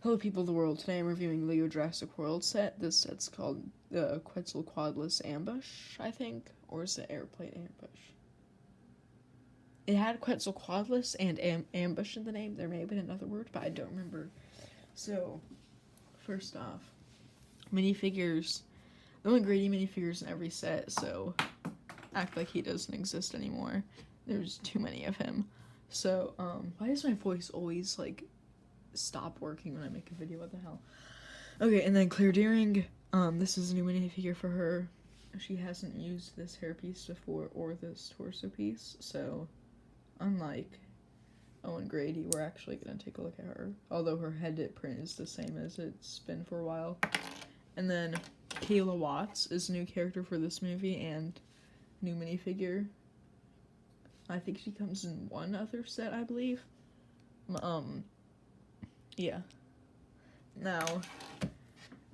Hello people of the world, today I'm reviewing Lego Jurassic World set. This set's called the Quetzalcoatlus Ambush, I think, or is it Airplane Ambush? It had Quetzalcoatlus and Ambush in the name. There may have been another word, but I don't remember. So, first off, minifigures. The only Grady minifigures in every set, so act like he doesn't exist anymore. There's too many of him. So, why does my voice always, stop working when I make a video? What the hell? Okay, and then Claire Deering, this is a new minifigure for her. She hasn't used this hairpiece before or this torso piece, so unlike Owen Grady, we're actually gonna take a look at her. Although her head print is the same as it's been for a while. And then Kayla Watts is a new character for this movie and new minifigure. I think she comes in one other set, I believe. Yeah. Now,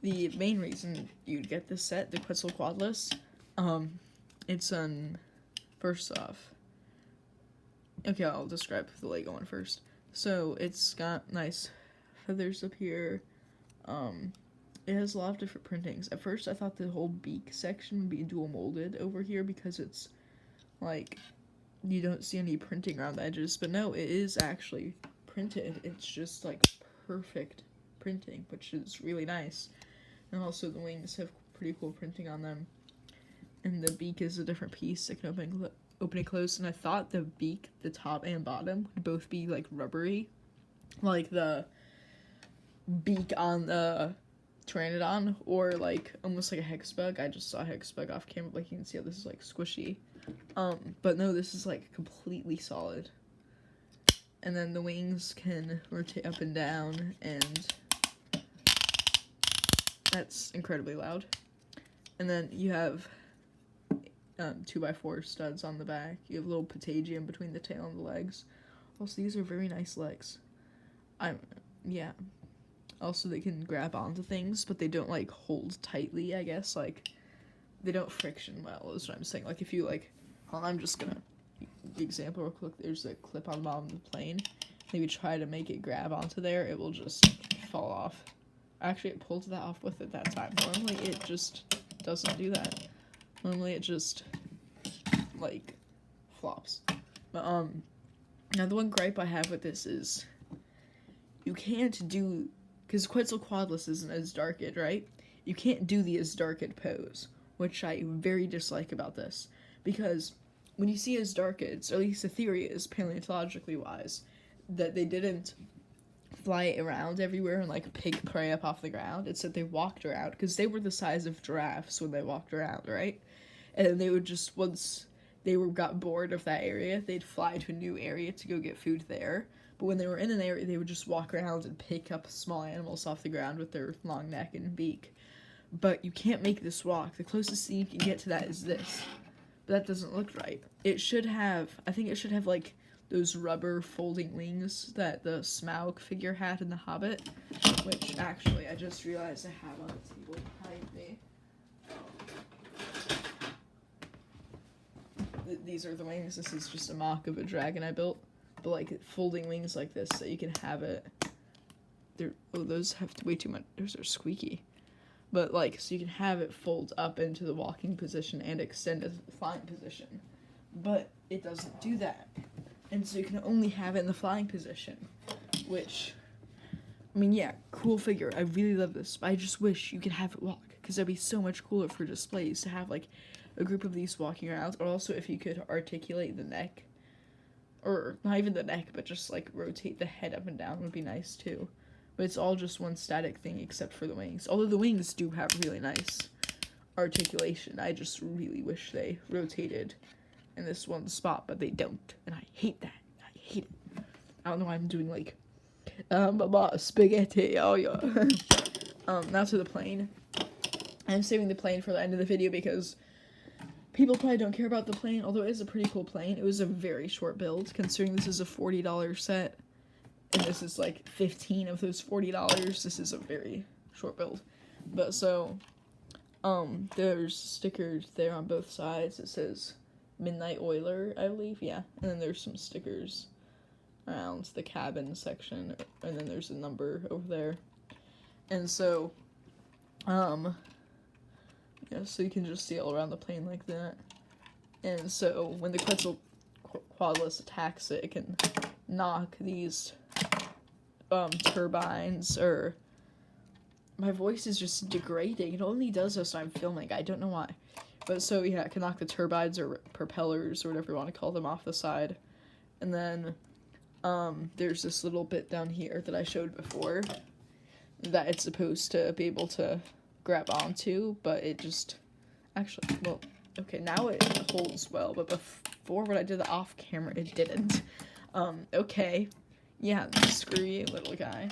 the main reason you'd get this set, the Quetzalcoatlus, it's first off, okay, I'll describe the Lego one first. So, it's got nice feathers up here, it has a lot of different printings. At first, I thought the whole beak section would be dual molded over here because it's, you don't see any printing around the edges, but no, it is actually printed. It's just, perfect printing, which is really nice. And also the wings have pretty cool printing on them. And the beak is a different piece. It can open and close. And I thought the beak, the top and bottom, would both be, rubbery. Like the beak on the Pteranodon, or, almost like a hex bug. I just saw a hex bug off camera, you can see how this is, squishy. But no, this is, completely solid. And then the wings can rotate up and down, and that's incredibly loud. And then you have 2x4 studs on the back. You have a little patagium between the tail and the legs. Also, these are very nice legs. Yeah. Also, they can grab onto things, but they don't, hold tightly, I guess. They don't friction well, is what I'm saying. If you, I'm just gonna... The example real quick, there's a clip on the bottom of the plane. Maybe try to make it grab onto there, it will just fall off. Actually, it pulled that off with it that time. Normally, it just doesn't do that. Normally, it just, flops. But, now the one gripe I have with this is, you can't do, because Quetzalcoatlus isn't Azdarkid, right? You can't do the Azdarkid pose, which I very dislike about this, because when you see Azdarkids, or at least the theory is, paleontologically wise, that they didn't fly around everywhere and pick prey up off the ground. It's that they walked around, because they were the size of giraffes when they walked around, right? And then they would just, once they got bored of that area, they'd fly to a new area to go get food there. But when they were in an area, they would just walk around and pick up small animals off the ground with their long neck and beak. But you can't make this walk. The closest thing you can get to that is this. That doesn't look right. It should have, I think it should have those rubber folding wings that the Smaug figure had in The Hobbit, which actually I just realized I have on the table behind me. These are the wings. This is just a mock of a dragon I built, but folding wings like this so you can have it. Those have way too much. Those are squeaky. But, so you can have it fold up into the walking position and extend to the flying position. But it doesn't do that. And so you can only have it in the flying position. Which, yeah, cool figure. I really love this. But I just wish you could have it walk. Because that'd be so much cooler for displays to have, a group of these walking around. Or also if you could articulate the neck. Or not even the neck, but just, rotate the head up and down would be nice, too. But it's all just one static thing except for the wings. Although the wings do have really nice articulation. I just really wish they rotated in this one spot, but they don't. And I hate that. I hate it. I don't know why I'm doing spaghetti, oh yeah. Now to the plane. I'm saving the plane for the end of the video because people probably don't care about the plane, although it is a pretty cool plane. It was a very short build, considering this is a $40 set. And this is 15 of those $40. This is a very short build. But so, there's stickers there on both sides. It says Midnight Oiler, I believe, yeah. And then there's some stickers around the cabin section, and then there's a number over there. And so, yeah, so you can just sail around the plane like that. And so when the Quetzalcoatlus attacks it, it can knock these turbines, or my voice is just degrading. It only does this when I'm filming. I don't know why. But so yeah, it can knock the turbines or propellers or whatever you want to call them off the side. And then there's this little bit down here that I showed before that it's supposed to be able to grab onto, but it just actually, well, okay, now it holds well, but before when I did it off camera, it didn't. Okay. Yeah, screw you, little guy.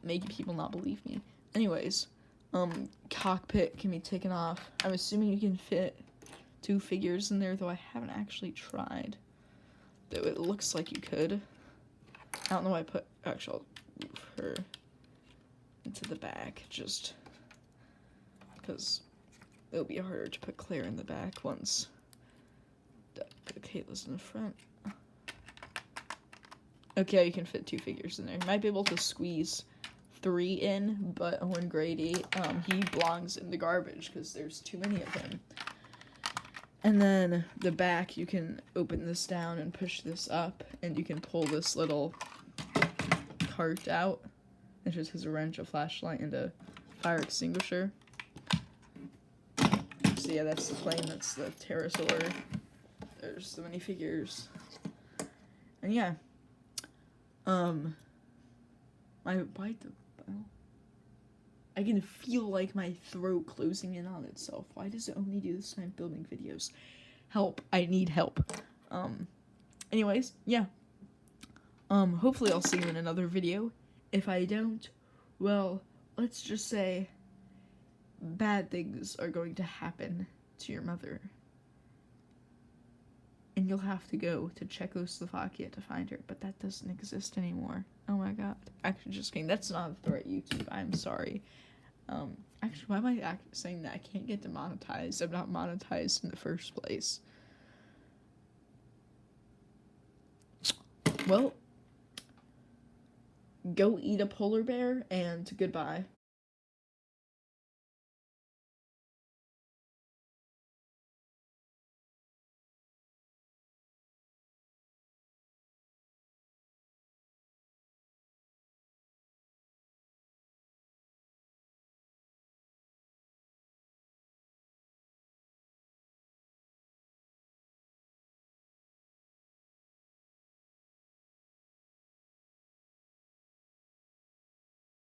Making people not believe me. Anyways, cockpit can be taken off. I'm assuming you can fit 2 figures in there, though I haven't actually tried. Though it looks like you could. I don't know why I put, actually, I'll move her into the back, just because it'll be harder to put Claire in the back once put Caitlin's in the front. Okay, you can fit 2 figures in there. You might be able to squeeze 3 in, but when Grady, he belongs in the garbage because there's too many of him. And then the back, you can open this down and push this up, and you can pull this little cart out. It just has a wrench, a flashlight, and a fire extinguisher. So yeah, that's the plane, that's the pterosaur. There's so many figures. And yeah. I can feel like my throat closing in on itself. Why does it only do this when I'm filming videos? Help. I need help. Anyways, yeah. Hopefully I'll see you in another video. If I don't, well, let's just say bad things are going to happen to your mother. And you'll have to go to Czechoslovakia to find her, but that doesn't exist anymore. Oh my god. Actually, just kidding. That's not the right YouTube. I'm sorry. Actually, why am I saying that? I can't get demonetized. I'm not monetized in the first place. Well, go eat a polar bear, and goodbye.